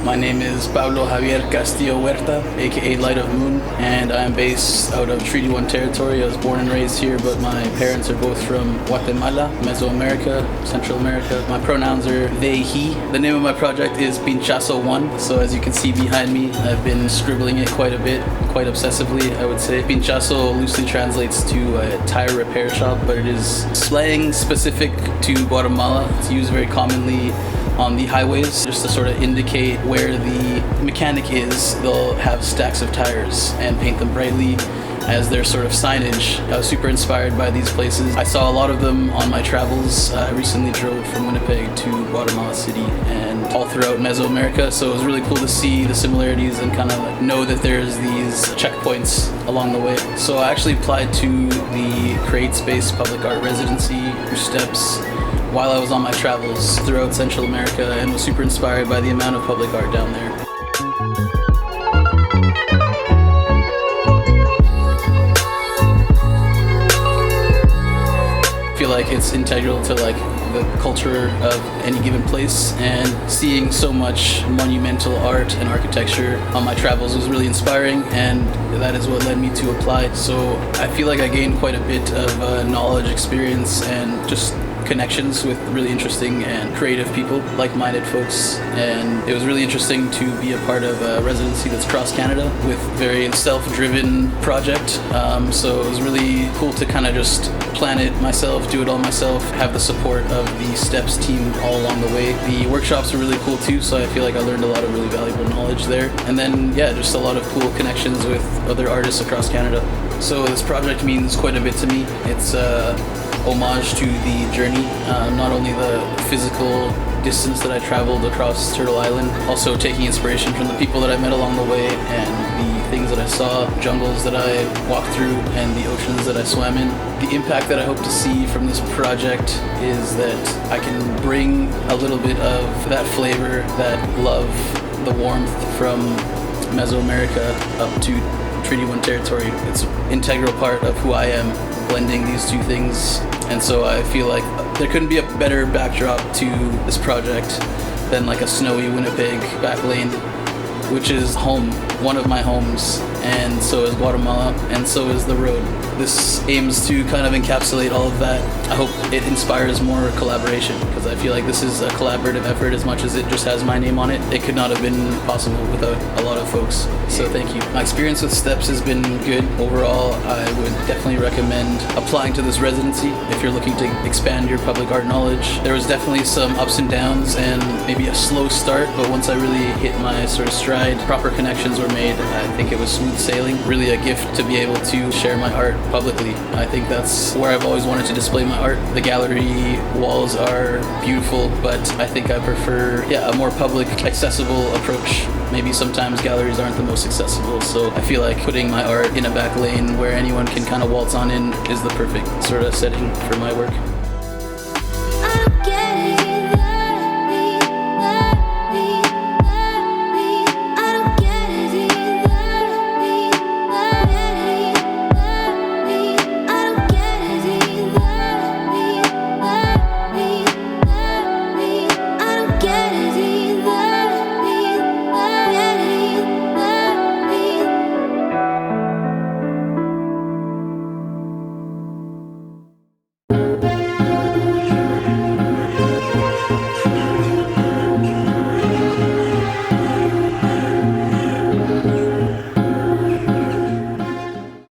My name is Pablo Javier Castillo Huerta, aka Light of Moon, and I'm based out of Treaty 1 territory. I was born and raised here, but my parents are both from Guatemala, Mesoamerica, Central America. My pronouns are they, he. The name of my project is Pinchazo 1, so as you can see behind me, I've been scribbling it quite a bit, quite obsessively, I would say. Pinchazo loosely translates to a tire repair shop, but it is slang specific to Guatemala. It's used very commonly on the highways just to sort of indicate where the mechanic is. They'll have stacks of tires and paint them brightly as their sort of signage. I was super inspired by these places. I saw a lot of them on my travels. I recently drove from Winnipeg to Guatemala City and all throughout Mesoamerica, so it was really cool to see the similarities and kind of like know that there's these checkpoints along the way. So I actually applied to the Create Space Public Art Residency through STEPS while I was on my travels throughout Central America and was super inspired by the amount of public art down there. I feel like it's integral to like the culture of any given place, and seeing so much monumental art and architecture on my travels was really inspiring, and that is what led me to apply. So I feel like I gained quite a bit of knowledge, experience, and just connections with really interesting and creative people, like-minded folks, and it was really interesting to be a part of a residency that's across Canada with very self-driven project. So it was really cool to kind of just plan it myself, do it all myself, have the support of the STEPS team all along the way. The workshops were really cool too, so I feel like I learned a lot of really valuable knowledge there. And then, yeah, just a lot of cool connections with other artists across Canada. So this project means quite a bit to me. It's homage to the journey, not only the physical distance that I traveled across Turtle Island, also taking inspiration from the people that I met along the way and the things that I saw, jungles that I walked through, and the oceans that I swam in. The impact that I hope to see from this project is that I can bring a little bit of that flavor, that love, the warmth from Mesoamerica up to Treaty 1 territory. It's an integral part of who I am, blending these two things. And so I feel like there couldn't be a better backdrop to this project than like a snowy Winnipeg back lane, which is home, one of my homes, and so is Guatemala, and so is the road. This aims to kind of encapsulate all of that. I hope it inspires more collaboration, because I feel like this is a collaborative effort as much as it just has my name on it. It could not have been possible without a lot of folks, so thank you. My experience with STEPS has been good. Overall, I would definitely recommend applying to this residency if you're looking to expand your public art knowledge. There was definitely some ups and downs and maybe a slow start, but once I really hit my sort of stride, proper connections were made. I think it was smooth sailing. Really a gift to be able to share my art publicly. I think that's where I've always wanted to display my art. The gallery walls are beautiful, but I think I prefer, a more public, accessible approach. Maybe sometimes galleries aren't the most accessible, so I feel like putting my art in a back lane where anyone can kind of waltz on in is the perfect sort of setting for my work.